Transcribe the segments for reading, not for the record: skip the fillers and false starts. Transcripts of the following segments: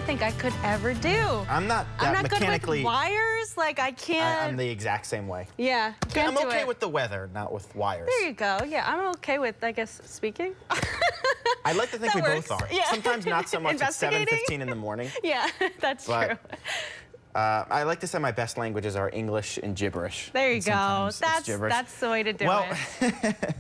think I could ever do. I'm not mechanically good with wires. Like, I can't. I'm the exact same way. Yeah, I'm okay with the weather, not with wires. There you go. Yeah, I'm okay with, I guess, speaking. I like to think that we works. both are. Yeah. Sometimes not so much at 7:15 in the morning. Yeah, that's true. I like to say my best languages are English and gibberish. There you go. That's the way to do it.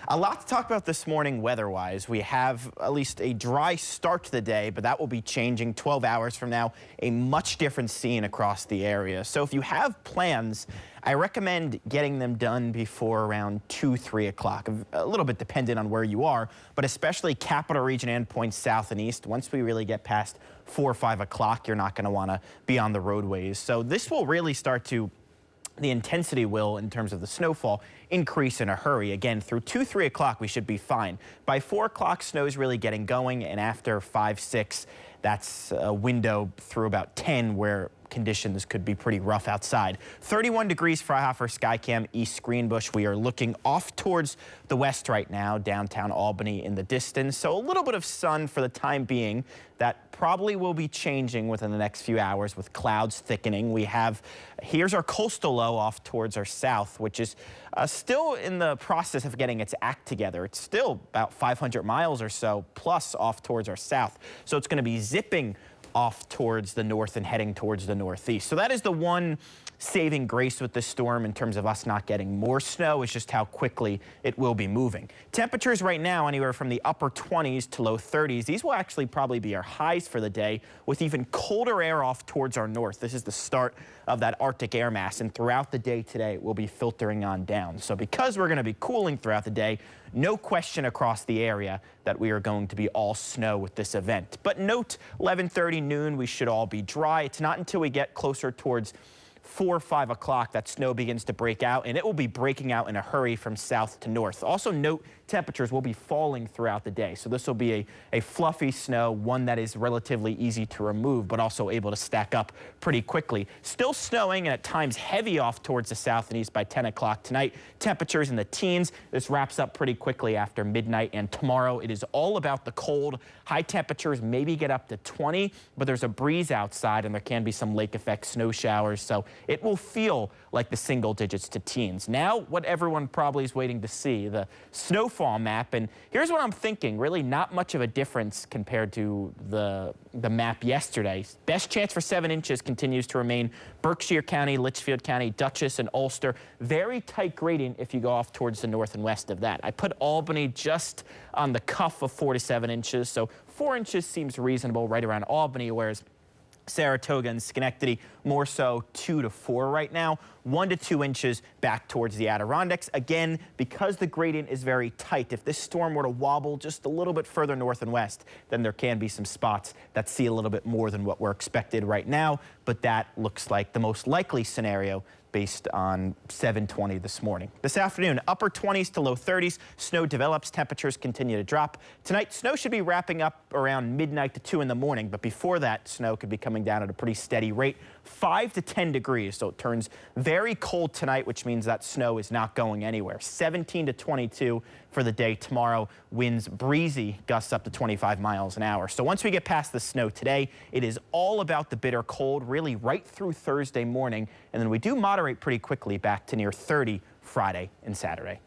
A lot to talk about this morning weather-wise. We have at least a dry start to the day, but that will be changing 12 hours from now. A much different scene across the area. So if you have plans, I recommend getting them done before around 2, 3 o'clock. A little bit dependent on where you are, but especially Capital Region endpoints south and east. Once we really get past 4 or 5 o'clock, you're not going to want to be on the roadways. So this will really start to, the intensity will, in terms of the snowfall, increase in a hurry. Again, through 2, 3 o'clock, we should be fine. By 4 o'clock, snow's really getting going, and after 5, 6, that's a window through about 10 where conditions could be pretty rough outside. 31 degrees Freihaffer Skycam East Greenbush. We are looking off towards the west right now, downtown Albany in the distance. So a little bit of sun for the time being. That probably will be changing within the next few hours with clouds thickening. We have, here's our coastal low off towards our south, which is still in the process of getting its act together. It's still about 500 miles or so plus off towards our south. So it's going to be zipping off towards the north and heading towards the northeast. So that is the one saving grace with this storm in terms of us not getting more snow. It's just how quickly it will be moving. Temperatures right now anywhere from the upper 20s to low 30s. These will actually probably be our highs for the day with even colder air off towards our north. This is the start of that Arctic air mass, and throughout the day today it will be filtering on down. So because we're going to be cooling throughout the day, no question across the area that we are going to be all snow with this event. But note 11:30 noon, we should all be dry. It's not until we get closer towards 4 or 5 o'clock that snow begins to break out, and it will be breaking out in a hurry from south to north. Also note temperatures will be falling throughout the day. So this will be a fluffy snow, one that is relatively easy to remove, but also able to stack up pretty quickly. Still snowing and at times heavy off towards the south and east by 10 o'clock tonight. Temperatures in the teens. This wraps up pretty quickly after midnight, and tomorrow it is all about the cold. High temperatures maybe get up to 20, but there's a breeze outside and there can be some lake effect snow showers. So it will feel like the single digits to teens. Now, what everyone probably is waiting to see, the snowfall map. And here's what I'm thinking, really not much of a difference compared to the map yesterday. Best chance for 7 inches continues to remain Berkshire County, Litchfield County, Dutchess, and Ulster. Very tight gradient if you go off towards the north and west of that. I put Albany just on the cuff of 4 to 7 inches. So 4 inches seems reasonable right around Albany, whereas Saratoga and Schenectady more so 2 to 4 right now. 1 to 2 inches back towards the Adirondacks. Again, because the gradient is very tight, if this storm were to wobble just a little bit further north and west, then there can be some spots that see a little bit more than what we're expected right now. But that looks like the most likely scenario based on 7:20 this morning. This afternoon, upper 20s to low 30s. Snow develops. Temperatures continue to drop. Tonight, snow should be wrapping up around midnight to 2 in the morning. But before that, snow could be coming down at a pretty steady rate. 5 to 10 degrees. So it turns very cold tonight, which means that snow is not going anywhere. 17 to 22 for the day tomorrow. Winds breezy, gusts up to 25 miles an hour. So once we get past the snow today, it is all about the bitter cold, really right through Thursday morning. And then we do moderate pretty quickly back to near 30 Friday and Saturday.